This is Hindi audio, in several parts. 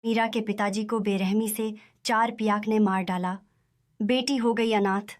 मीरा के पिताजी को बेरहमी से 4 पियाक ने मार डाला। बेटी हो गई अनाथ।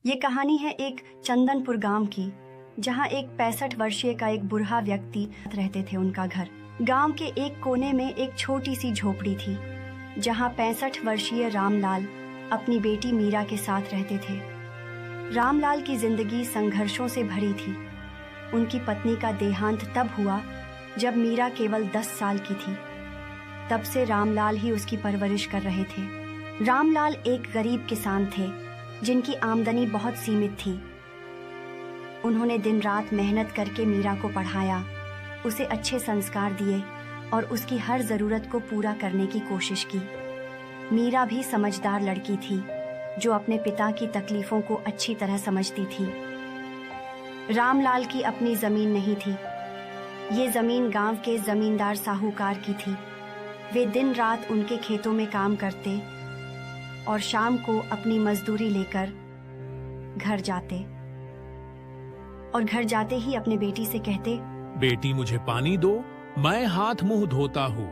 ये कहानी है एक चंदनपुर गांव की, जहां एक 65 वर्षीय का एक बूढ़ा व्यक्ति रहते थे। उनका घर गांव के एक कोने में एक छोटी सी झोपड़ी थी, जहां 65 वर्षीय रामलाल अपनी बेटी मीरा के साथ रहते थे। रामलाल की जिंदगी संघर्षों से भरी थी। उनकी पत्नी का देहांत तब हुआ जब मीरा केवल 10 साल की थी। तब से रामलाल ही उसकी परवरिश कर रहे थे। रामलाल एक गरीब किसान थे जिनकी आमदनी बहुत सीमित थी। उन्होंने दिन रात मेहनत करके मीरा को पढ़ाया, उसे अच्छे संस्कार दिए और उसकी हर जरूरत को पूरा करने की कोशिश की। मीरा भी समझदार लड़की थी जो अपने पिता की तकलीफों को अच्छी तरह समझती थी। रामलाल की अपनी जमीन नहीं थी। ये जमीन गांव के जमींदार साहूकार की थी। वे दिन रात उनके खेतों में काम करते और शाम को अपनी मजदूरी लेकर घर जाते और घर जाते ही अपने बेटी से कहते, बेटी मुझे पानी दो, मैं हाथ मुंह धोता हूँ,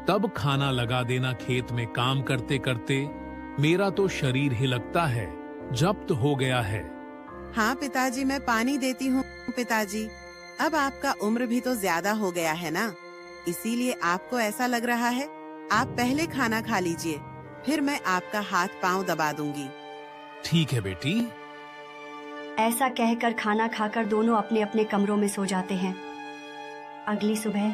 तब खाना लगा देना। खेत में काम करते करते मेरा तो शरीर ही लगता है, जब्त हो गया है। हाँ पिताजी, मैं पानी देती हूँ। पिताजी, अब आपका उम्र भी तो ज्यादा हो गया है ना, इसीलिए आपको ऐसा लग रहा है। आप पहले खाना खा लीजिए, फिर मैं आपका हाथ पांव दबा दूंगी। ठीक है बेटी। ऐसा कहकर खाना खाकर दोनों अपने अपने कमरों में सो जाते हैं। अगली सुबह,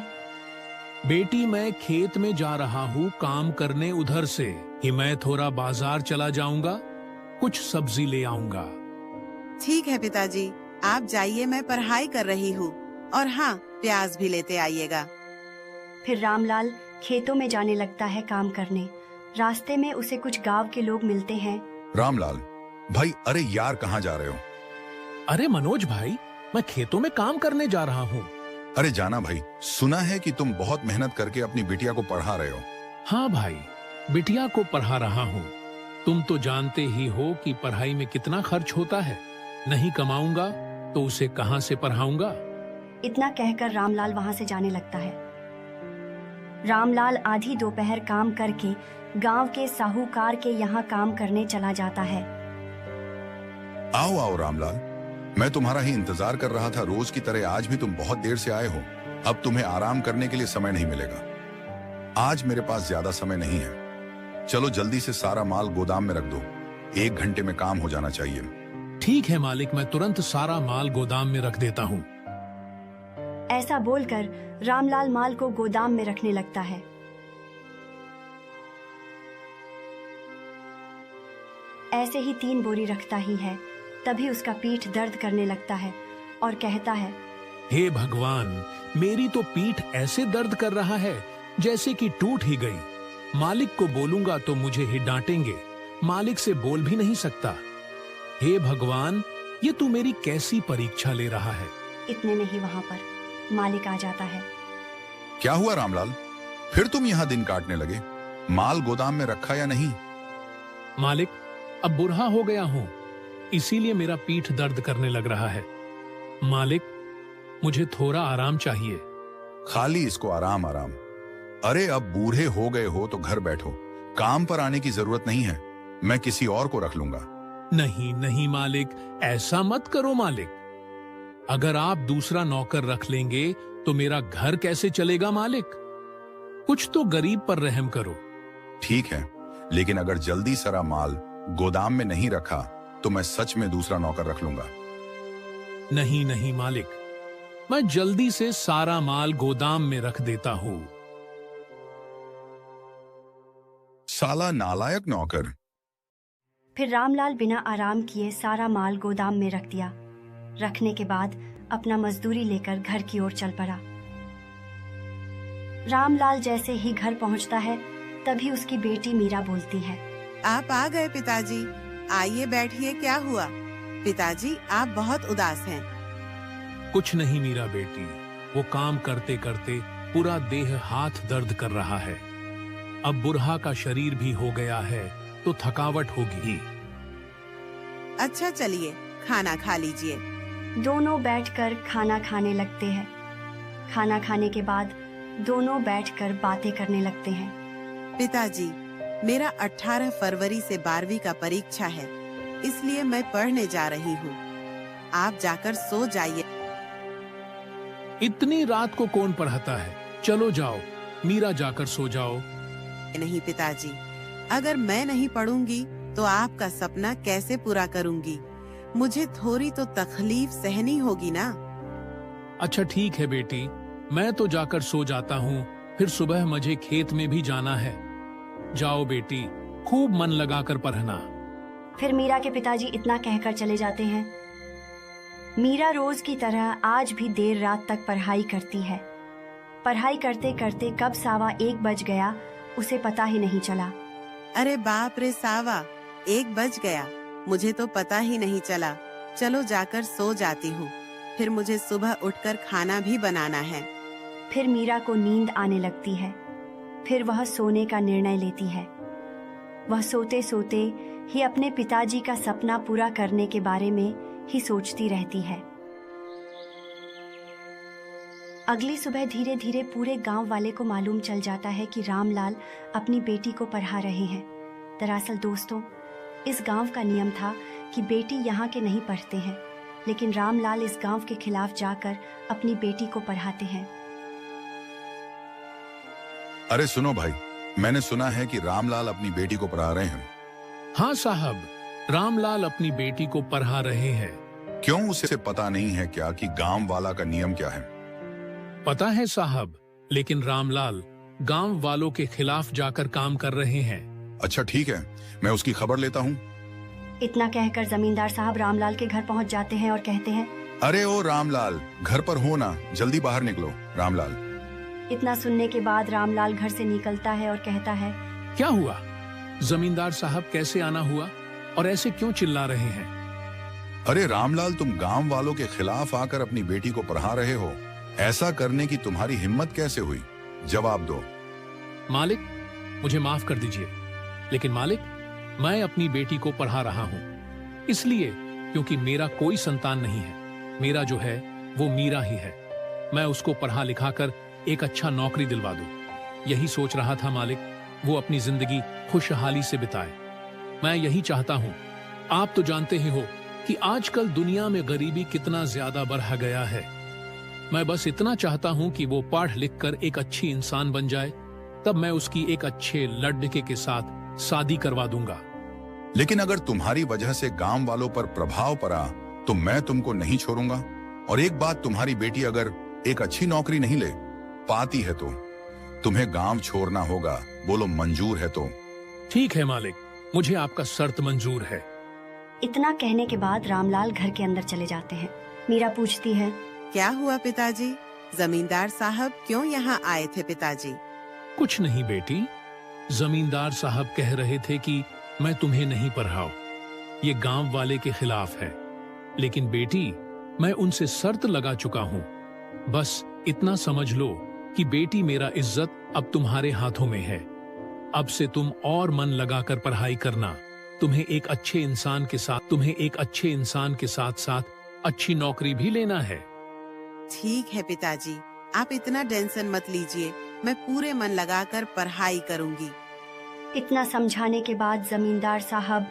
बेटी मैं खेत में जा रहा हूँ काम करने, उधर से ही मैं थोड़ा बाजार चला जाऊंगा, कुछ सब्जी ले आऊंगा। ठीक है पिताजी, आप जाइए, मैं पढ़ाई कर रही हूँ। और हाँ, प्याज भी लेते आइएगा। फिर रामलाल खेतों में जाने लगता है काम करने। रास्ते में उसे कुछ गांव के लोग मिलते हैं। रामलाल भाई, अरे यार कहाँ जा रहे हो? अरे मनोज भाई, मैं खेतों में काम करने जा रहा हूँ। अरे जाना भाई, सुना है कि तुम बहुत मेहनत करके अपनी बिटिया को पढ़ा रहे हो। हाँ भाई, बिटिया को पढ़ा रहा हूँ। तुम तो जानते ही हो कि पढ़ाई में कितना खर्च होता है। नहीं कमाऊंगा तो उसे कहाँ से पढ़ाऊंगा। इतना कहकर रामलाल वहां से जाने लगता है। रामलाल आधी दोपहर काम करके गांव के साहूकार के यहाँ काम करने चला जाता है। आओ आओ रामलाल, मैं तुम्हारा ही इंतजार कर रहा था। रोज की तरह आज भी तुम बहुत देर से आए हो। अब तुम्हें आराम करने के लिए समय नहीं मिलेगा। आज मेरे पास ज्यादा समय नहीं है। चलो जल्दी से सारा माल गोदाम में रख दो, 1 घंटे में काम हो जाना चाहिए। ठीक है मालिक, मैं तुरंत सारा माल गोदाम में रख देता हूँ। ऐसा बोलकर रामलाल माल को गोदाम में रखने लगता है। ऐसे ही 3 बोरी रखता ही है, तभी उसका पीठ दर्द करने लगता है और कहता है, हे भगवान, मेरी तो पीठ ऐसे दर्द कर रहा है जैसे कि टूट ही गई। मालिक को बोलूंगा तो मुझे ही डांटेंगे। मालिक से बोल भी नहीं सकता। हे भगवान, ये तू मेरी कैसी परीक्षा ले रहा है। इतने में ही वहां पर मालिक आ जाता है। क्या हुआ रामलाल, फिर तुम यहाँ दिन काटने लगे? माल गोदाम में रखा या नहीं? मालिक, अब बूढ़ा हो गया हूँ, इसीलिए मेरा पीठ दर्द करने लग रहा है। मालिक, मुझे थोड़ा आराम चाहिए। खाली इसको आराम आराम। अरे अब बूढ़े हो गए हो तो घर बैठो, काम पर आने की जरूरत नहीं है। मैं किसी और को रख लूंगा। नहीं नहीं मालिक, ऐसा मत करो मालिक। अगर आप दूसरा नौकर रख लेंगे तो मेरा घर कैसे चलेगा मालिक? कुछ तो गरीब पर रहम करो। ठीक है, लेकिन अगर जल्दी सारा माल गोदाम में नहीं रखा तो मैं सच में दूसरा नौकर रख लूंगा। नहीं नहीं मालिक, मैं जल्दी से सारा माल गोदाम में रख देता हूँ। साला नालायक नौकर। फिर रामलाल बिना आराम किए सारा माल गोदाम में रख दिया। रखने के बाद अपना मजदूरी लेकर घर की ओर चल पड़ा। रामलाल जैसे ही घर पहुंचता है, तभी उसकी बेटी मीरा बोलती है, आप आ गए पिताजी, आइए बैठिए। क्या हुआ पिताजी, आप बहुत उदास हैं। कुछ नहीं मीरा बेटी, वो काम करते करते पूरा देह हाथ दर्द कर रहा है। अब बुरहा का शरीर भी हो गया है तो थकावट होगी ही। अच्छा चलिए खाना खा लीजिए। दोनों बैठकर खाना खाने लगते हैं। खाना खाने के बाद दोनों बैठकर बातें करने लगते हैं। पिताजी, मेरा 18 फरवरी से 12वीं का परीक्षा है, इसलिए मैं पढ़ने जा रही हूँ। आप जाकर सो जाइए। इतनी रात को कौन पढ़ाता है? चलो जाओ, मीरा जाकर सो जाओ। नहीं पिताजी, अगर मैं नहीं पढ़ूंगी तो आपका सपना कैसे पूरा करूंगी? मुझे थोड़ी तो तकलीफ सहनी होगी ना। अच्छा ठीक है बेटी, मैं तो जाकर सो जाता हूँ, फिर सुबह मुझे खेत में भी जाना है। जाओ बेटी, खूब मन लगाकर पढ़ना। फिर मीरा के पिताजी इतना कहकर चले जाते हैं। मीरा रोज की तरह आज भी देर रात तक पढ़ाई करती है। पढ़ाई करते करते कब 1:15 बज गया उसे पता ही नहीं चला। अरे बाप रे सावा, 1 बज गया, मुझे तो पता ही नहीं चला। चलो जाकर सो जाती हूँ, फिर मुझे सुबह उठकर खाना भी बनाना है। फिर मीरा को नींद आने लगती है। फिर वह सोने का निर्णय लेती है। वह सोते सोते ही अपने पिताजी का सपना पूरा करने के बारे में ही सोचती रहती है। अगली सुबह धीरे धीरे पूरे गांव वाले को मालूम चल जाता है कि रामलाल अपनी बेटी को पढ़ा रहे हैं। दरअसल दोस्तों, इस गांव का नियम था कि बेटी यहाँ के नहीं पढ़ते हैं, लेकिन रामलाल इस गांव के खिलाफ जाकर अपनी बेटी को पढ़ाते हैं। अरे सुनो भाई, मैंने सुना है कि रामलाल अपनी बेटी को पढ़ा रहे हैं। हाँ साहब, रामलाल अपनी बेटी को पढ़ा रहे हैं। क्यों, उसे पता नहीं है क्या कि गांव वाला का नियम क्या है? पता है साहब, लेकिन रामलाल गांव वालों के खिलाफ जाकर काम कर रहे हैं। अच्छा ठीक है, मैं उसकी खबर लेता हूँ। इतना कहकर जमींदार साहब रामलाल के घर पहुंच जाते हैं और कहते हैं, अरे ओ रामलाल, घर पर हो ना, जल्दी बाहर निकलो। रामलाल। इतना सुनने के बाद रामलाल घर से निकलता है और कहता है, क्या हुआ जमींदार साहब, कैसे आना हुआ और ऐसे क्यों चिल्ला रहे हैं? अरे रामलाल, तुम गांव वालों के खिलाफ आकर अपनी बेटी को पढ़ा रहे हो, ऐसा करने की तुम्हारी हिम्मत कैसे हुई? जवाब दो। मालिक, मुझे माफ कर दीजिए, लेकिन मालिक, मैं अपनी बेटी को पढ़ा रहा हूँ इसलिए क्योंकि मेरा कोई संतान नहीं है। मेरा जो है वो मीरा ही है। मैं उसको पढ़ा लिखा कर एक अच्छा नौकरी दिलवा दूं, यही सोच रहा था मालिक। वो अपनी जिंदगी खुशहाली से बिताए, मैं यही चाहता हूँ। आप तो जानते ही हो कि आजकल दुनिया में गरीबी कितना ज्यादा बढ़ गया है। मैं बस इतना चाहता हूँ कि वो पढ़ लिख कर एक अच्छी इंसान बन जाए, तब मैं उसकी एक अच्छे लड़के के साथ शादी करवा दूंगा। लेकिन अगर तुम्हारी वजह से गांव वालों पर प्रभाव पड़ा तो मैं तुमको नहीं छोड़ूंगा। और एक बात, तुम्हारी बेटी अगर एक अच्छी नौकरी नहीं ले पाती है तो तुम्हें गांव छोड़ना होगा। बोलो मंजूर है तो? ठीक है मालिक, मुझे आपका शर्त मंजूर है। इतना कहने के बाद रामलाल घर के अंदर चले जाते हैं। मीरा पूछती है, क्या हुआ पिताजी? जमींदार साहब क्यों यहाँ आए थे पिताजी? कुछ नहीं बेटी, जमींदार साहब कह रहे थे कि मैं तुम्हें नहीं पढ़ाऊं, ये गांव वाले के खिलाफ है। लेकिन बेटी, मैं उनसे शर्त लगा चुका हूँ। बस इतना समझ लो कि बेटी, मेरा इज्जत अब तुम्हारे हाथों में है। अब से तुम और मन लगाकर पढ़ाई करना। तुम्हें एक अच्छे इंसान के साथ साथ अच्छी नौकरी भी लेना है। ठीक है पिताजी, आप इतना टेंशन मत लीजिए, मैं पूरे मन लगाकर पढ़ाई करूंगी। इतना समझाने के बाद जमींदार साहब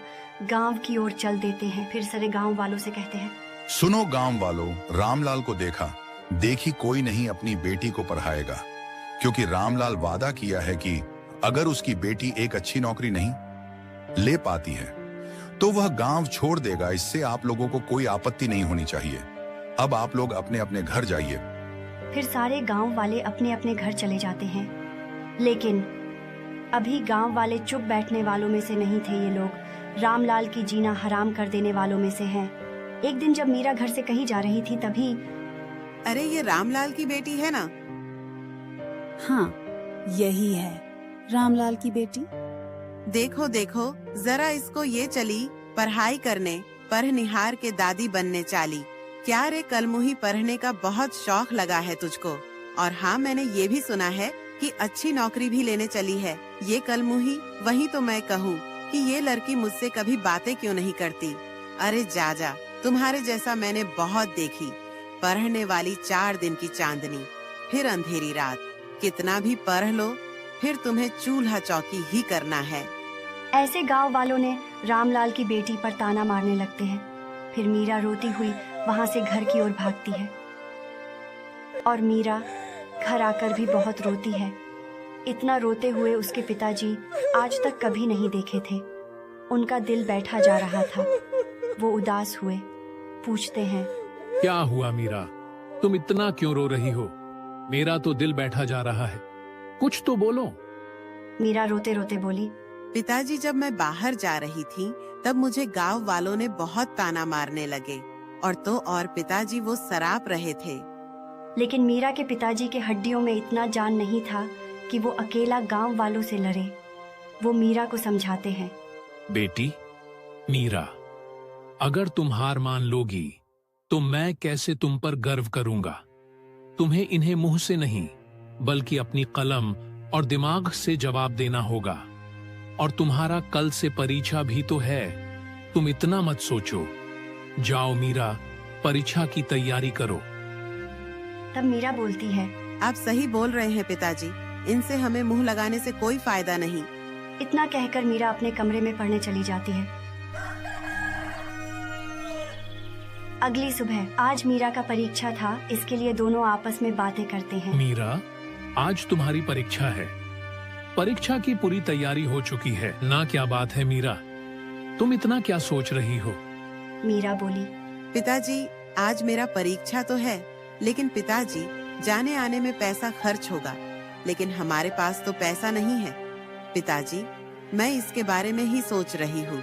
गांव की ओर चल देते हैं। फिर सारे गांव वालों से कहते हैं, सुनो गांव वालों, रामलाल को देखी कोई नहीं अपनी बेटी को पढ़ाएगा, क्योंकि रामलाल वादा किया है कि अगर उसकी बेटी एक अच्छी नौकरी नहीं ले पाती है तो वह गांव छोड़ देगा। इससे आप लोगों को कोई आपत्ति नहीं होनी चाहिए। अब आप लोग अपने अपने घर जाइए। फिर सारे गांव वाले अपने अपने घर चले जाते हैं। लेकिन अभी गांव वाले चुप बैठने वालों में से नहीं थे। ये लोग रामलाल की जीना हराम कर देने वालों में से हैं। एक दिन जब मीरा घर से कहीं जा रही थी तभी, अरे ये रामलाल की बेटी है ना? हाँ, यही है रामलाल की बेटी। देखो देखो जरा इसको, ये चली पढ़ाई करने, पढ़निहार के दादी बनने चाली। क्या रे कलमुही पढ़ने का बहुत शौक लगा है तुझको। और हाँ, मैंने ये भी सुना है कि अच्छी नौकरी भी लेने चली है। ये कलमुही, वही तो मैं कहूँ कि ये लड़की मुझसे कभी बातें क्यों नहीं करती। अरे जा जा, तुम्हारे जैसा मैंने बहुत देखी। पढ़ने वाली 4 दिन की चांदनी, फिर अंधेरी रात। कितना भी पढ़ लो, फिर तुम्हें चूल्हा चौकी ही करना है। ऐसे गांव वालों ने रामलाल की बेटी पर ताना मारने लगते हैं। फिर मीरा रोती हुई वहां से घर की ओर भागती है और मीरा घर आकर भी बहुत रोती है। इतना रोते हुए उसके पिताजी आज तक कभी नहीं देखे थे। उनका दिल बैठा जा रहा था। वो उदास हुए, पूछते हैं, क्या हुआ मीरा, तुम इतना क्यों रो रही हो? मेरा तो दिल बैठा जा रहा है, कुछ तो बोलो। मीरा रोते रोते बोली, पिताजी, जब मैं बाहर जा रही थी तब मुझे गांव वालों ने बहुत ताना मारने लगे। और तो और पिताजी वो सराप रहे थे। लेकिन मीरा के पिताजी के हड्डियों में इतना जान नहीं था कि वो अकेला गांव वालों से लड़े। वो मीरा को समझाते हैं, बेटी मीरा, अगर तुम हार मान लोगी तो मैं कैसे तुम पर गर्व करूंगा। तुम्हें इन्हें मुंह से नहीं बल्कि अपनी कलम और दिमाग से जवाब देना होगा। और तुम्हारा कल से परीक्षा भी तो है। तुम इतना मत सोचो। जाओ मीरा, परीक्षा की तैयारी करो। तब मीरा बोलती है, आप सही बोल रहे हैं पिताजी, इनसे हमें मुंह लगाने से कोई फायदा नहीं। इतना कहकर मीरा अपने कमरे में पढ़ने चली जाती है। अगली सुबह, आज मीरा का परीक्षा था, इसके लिए दोनों आपस में बातें करते हैं। मीरा, आज तुम्हारी परीक्षा है। परीक्षा की पूरी तैयारी हो चुकी है ना? क्या बात है मीरा, तुम इतना क्या सोच रही हो? मीरा बोली, पिताजी, आज मेरा परीक्षा तो है, लेकिन पिताजी, जाने आने में पैसा खर्च होगा, लेकिन हमारे पास तो पैसा नहीं है। पिताजी, मैं इसके बारे में ही सोच रही हूँ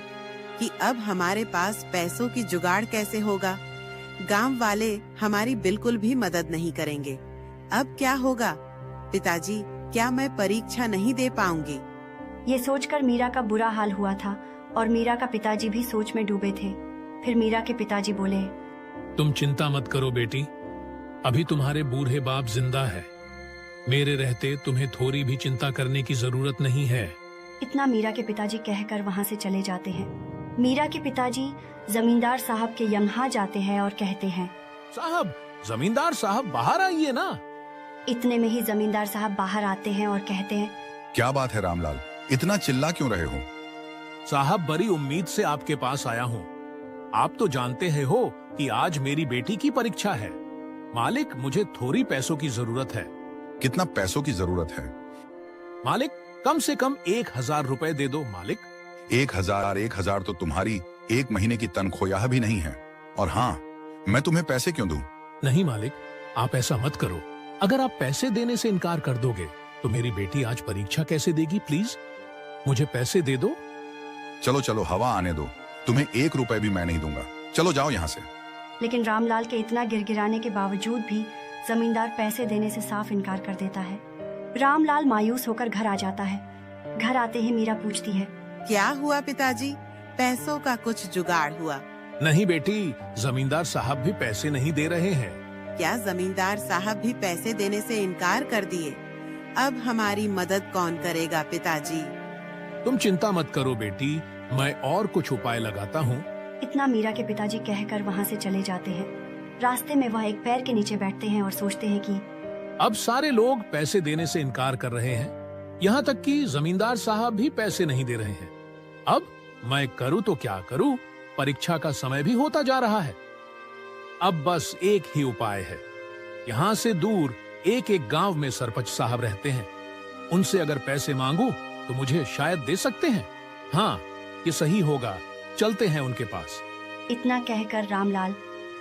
कि अब हमारे पास पैसों की जुगाड़ कैसे होगा। गांव वाले हमारी बिल्कुल भी मदद नहीं करेंगे। अब क्या होगा? पिताजी, क्या मैं परीक्षा नहीं दे पाऊंगी? ये सोचकर मीरा का बुरा हाल हुआ था और मीरा का पिताजी भी सोच में डूबे थे। फिर मीरा के पिताजी बोले, तुम चिंता मत करो बेटी, अभी तुम्हारे बूढ़े बाप जिंदा है। मेरे रहते तुम्हें थोड़ी भी चिंता करने की जरूरत नहीं है। इतना मीरा के पिताजी कहकर वहाँ से चले जाते हैं। मीरा के पिताजी जमींदार साहब के यहाँ जाते हैं और कहते हैं, साहब, जमींदार साहब बाहर आइए ना। इतने में ही जमींदार साहब बाहर आते हैं और कहते हैं, क्या बात है रामलाल, इतना चिल्ला क्यों रहे हो? साहब, बड़ी उम्मीद से आपके पास आया हूँ। आप तो जानते हैं हो कि आज मेरी बेटी की परीक्षा है। मालिक, मुझे थोड़ी पैसों की जरूरत है। कितना पैसों की जरूरत है? मालिक, कम से कम 1000 रुपए दे दो मालिक। 1000 तो तुम्हारी 1 महीने की तनख्वाह भी नहीं है। और हाँ, मैं तुम्हें पैसे क्यों दूं? नहीं मालिक, आप ऐसा मत करो। अगर आप पैसे देने से इनकार कर दोगे तो मेरी बेटी आज परीक्षा कैसे देगी? प्लीज मुझे पैसे दे दो। चलो चलो, हवा आने दो, तुम्हें 1 रुपए भी मैं नहीं दूंगा। चलो जाओ यहाँ से। लेकिन रामलाल के इतना गिड़गिड़ाने के बावजूद भी जमींदार पैसे देने से साफ इनकार कर देता है। रामलाल मायूस होकर घर आ जाता है। घर आते ही मीरा पूछती है, क्या हुआ पिताजी? पैसों का कुछ जुगाड़ हुआ? नहीं बेटी, जमींदार साहब भी पैसे नहीं दे रहे हैं। क्या जमींदार साहब भी पैसे देने से इनकार कर दिए? अब हमारी मदद कौन करेगा पिताजी? तुम चिंता मत करो बेटी, मैं और कुछ उपाय लगाता हूँ। इतना मीरा के पिताजी कहकर वहाँ से चले जाते हैं। रास्ते में वह एक पेड़ के नीचे बैठते हैं और सोचते हैं कि अब सारे लोग पैसे देने से इनकार कर रहे हैं, यहाँ तक कि जमींदार साहब भी पैसे नहीं दे रहे हैं। अब मैं करूँ तो क्या करूँ? परीक्षा का समय भी होता जा रहा है। अब बस एक ही उपाय है। यहाँ से दूर एक गांव में सरपंच साहब रहते हैं। उनसे अगर पैसे मांगू तो मुझे शायद दे सकते हैं। हाँ, ये सही होगा, चलते हैं उनके पास। इतना कहकर रामलाल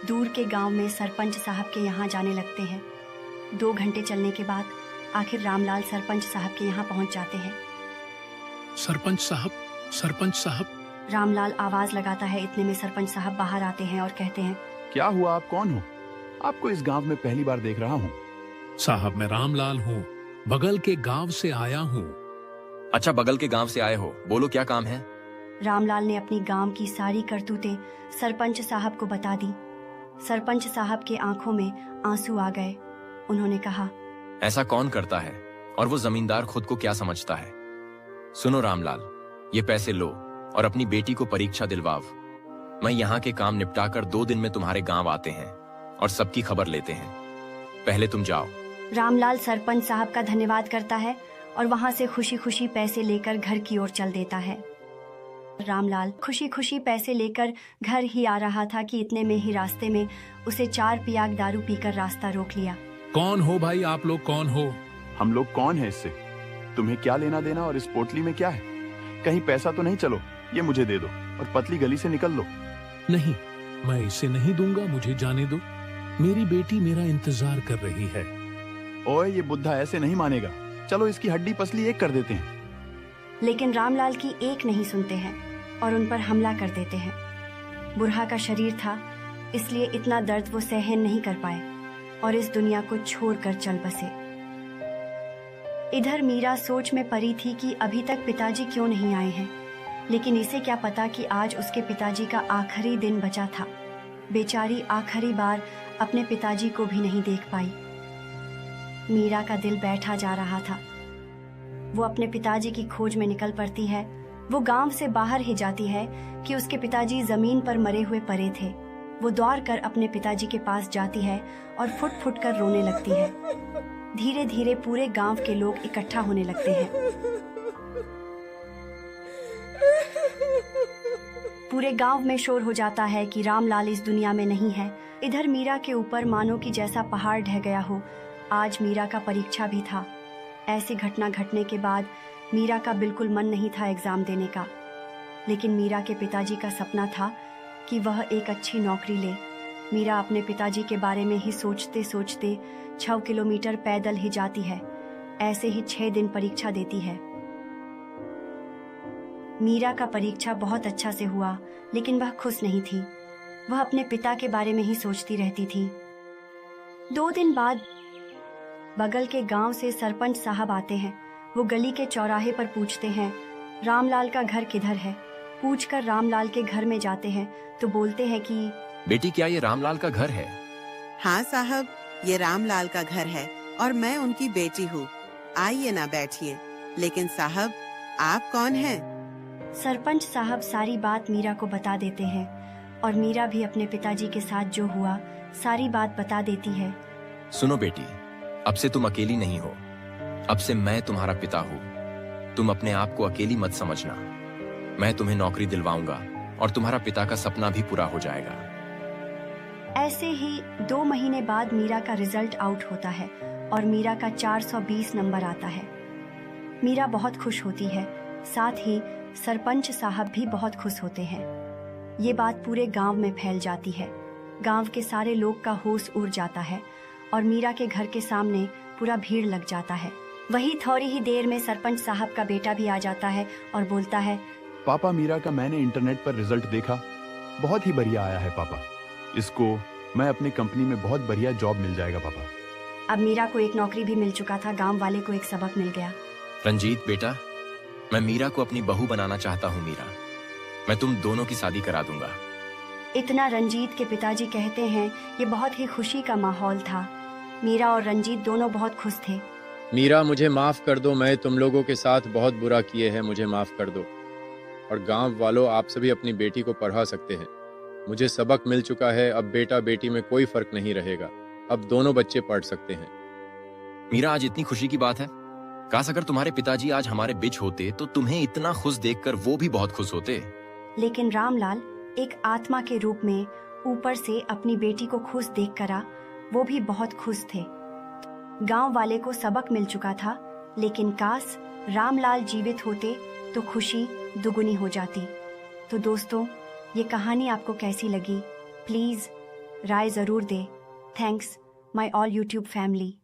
दूर के गांव में सरपंच साहब के यहाँ जाने लगते हैं। 2 घंटे चलने के बाद आखिर रामलाल सरपंच साहब के यहाँ पहुँच जाते हैं। सरपंच साहब, सरपंच साहब। रामलाल आवाज लगाता है। इतने में सरपंच साहब बाहर आते हैं और कहते हैं, क्या हुआ? आप कौन हो? आपको इस गांव में पहली बार देख रहा हूँ। साहब, मैं रामलाल हूँ, बगल के गांव से आया हूँ। अच्छा, बगल के गांव से आए हो, बोलो क्या काम है? रामलाल ने अपनी गांव की सारी करतूतें सरपंच साहब को बता दी। सरपंच साहब के आंखों में आंसू आ गए। उन्होंने कहा, ऐसा कौन करता है और वो जमींदार खुद को क्या समझता है? सुनो रामलाल, ये पैसे लो और अपनी बेटी को परीक्षा दिलवाओ। मैं यहाँ के काम निपटाकर 2 दिन में तुम्हारे गांव आते हैं और सबकी खबर लेते हैं। पहले तुम जाओ। रामलाल सरपंच साहब का धन्यवाद करता है और वहां से खुशी खुशी पैसे लेकर घर की ओर चल देता है। रामलाल खुशी खुशी पैसे लेकर घर ही आ रहा था कि इतने में ही रास्ते में उसे 4 पियाग दारू पीकर रास्ता रोक लिया। कौन हो भाई आप लोग, कौन हो? हम लोग कौन है इससे? तुम्हें क्या लेना देना और इस पोटली में क्या है? कहीं पैसा तो नहीं? चलो ये मुझे दे दो और पतली गली से निकल लो। नहीं, मैं इसे नहीं दूंगा, मुझे जाने दो। मेरी बेटी मेरा इंतजार कर रही है। ओए, ये बुद्धा ऐसे नहीं मानेगा। चलो इसकी हड्डी पसली एक कर देते हैं। लेकिन रामलाल की एक नहीं सुनते हैं और उन पर हमला कर देते हैं। बुरहा का शरीर था, इसलिए इतना दर्द वो सहन नहीं कर पाए और इस दुनिया को छोड़कर चल बसे। इधर मीरा सोच में पड़ी थी कि अभी तक पिताजी क्यों नहीं आए हैं, लेकिन इसे क्या पता कि आज उसके पिताजी का आखिरी दिन बचा था। बेचारी आखिरी बार अपने पिताजी को भी नहीं देख पाई। मीरा का दिल बैठा जा रहा था। वो अपने पिताजी की खोज में निकल पड़ती है। वो गांव से बाहर ही जाती है कि उसके पिताजी जमीन पर मरे हुए पड़े थे। वो दौड़ कर अपने पिताजी के पास जाती है और फुट फुट कर रोने लगती है। धीरे धीरे पूरे गांव के लोग इकट्ठा होने लगते हैं। पूरे गांव में शोर हो जाता है कि रामलाल इस दुनिया में नहीं है। इधर मीरा के ऊपर मानो कि जैसा पहाड़ ढह गया हो। आज मीरा का परीक्षा भी था। ऐसी घटना घटने के बाद मीरा का बिल्कुल मन नहीं था एग्जाम देने का, लेकिन मीरा के पिताजी का सपना था कि वह एक अच्छी नौकरी ले। मीरा अपने पिताजी के बारे में ही सोचते सोचते 6 किलोमीटर पैदल ही जाती है। ऐसे ही 6 दिन परीक्षा देती है। मीरा का परीक्षा बहुत अच्छा से हुआ, लेकिन वह खुश नहीं थी। वह अपने पिता के बारे में ही सोचती रहती थी। 2 दिन बाद बगल के गांव से सरपंच साहब आते हैं। वो गली के चौराहे पर पूछते हैं, रामलाल का घर किधर है? पूछकर रामलाल के घर में जाते हैं तो बोलते हैं कि बेटी, क्या ये रामलाल का घर है? हाँ साहब, ये रामलाल का घर है और मैं उनकी बेटी हूँ। आइए ना बैठिए। लेकिन साहब, आप कौन हैं? सरपंच साहब सारी बात मीरा को बता देते हैं और मीरा भी अपने पिताजी के साथ जो हुआ सारी बात बता देती है। सुनो बेटी, अब से तुम अकेली नहीं हो। अब से मैं तुम्हारा पिता हूँ। तुम अपने आप को अकेली मत समझना। मैं तुम्हें नौकरी दिलवाऊंगा और तुम्हारा पिता का सपना भी पूरा हो जाएगा। ऐसे ही 2 महीने बाद मीरा का रिजल्ट आउट होता है और मीरा का 420 नंबर आता है। मीरा बहुत खुश होती है, साथ ही सरपंच साहब भी बहुत खुश होते हैं। ये बात पूरे गांव में फैल जाती है। गांव के सारे लोग का होश उड़ जाता है और मीरा के घर के सामने पूरा भीड़ लग जाता है। वही थोड़ी ही देर में सरपंच साहब का बेटा भी आ जाता है और बोलता है, पापा, मीरा का मैंने इंटरनेट पर रिजल्ट देखा, बहुत ही बढ़िया आया है पापा। इसको मैं अपनी कंपनी में बहुत बढ़िया जॉब मिल जाएगा पापा। अब मीरा को एक नौकरी भी मिल चुका था। गांव वाले को एक सबक मिल गया। रंजीत बेटा, मैं मीरा को अपनी बहू बनाना चाहता हूँ। मीरा, मैं तुम दोनों की शादी करा दूंगा। इतना रंजीत के पिताजी कहते हैं। ये बहुत ही खुशी का माहौल था। मीरा और रंजीत दोनों बहुत खुश थे। मीरा, मुझे माफ कर दो। मैं तुम लोगों के साथ बहुत बुरा किए हैं, मुझे माफ कर दो। और गांव वालों, आप सभी अपनी बेटी को पढ़ा सकते हैं। मुझे सबक मिल चुका है। अब बेटा बेटी में कोई फर्क नहीं रहेगा। अब दोनों बच्चे पढ़ सकते हैं। मीरा, आज इतनी खुशी की बात है। काश अगर तुम्हारे पिताजी आज हमारे बीच होते तो तुम्हें इतना खुश देखकर वो भी बहुत खुश होते। लेकिन रामलाल एक आत्मा के रूप में ऊपर से अपनी बेटी को खुश देखकर वो भी बहुत खुश थे। गांव वाले को सबक मिल चुका था, लेकिन काश रामलाल जीवित होते तो खुशी दुगुनी हो जाती। तो दोस्तों, ये कहानी आपको कैसी लगी? प्लीज राय जरूर दे। Thanks my all YouTube family.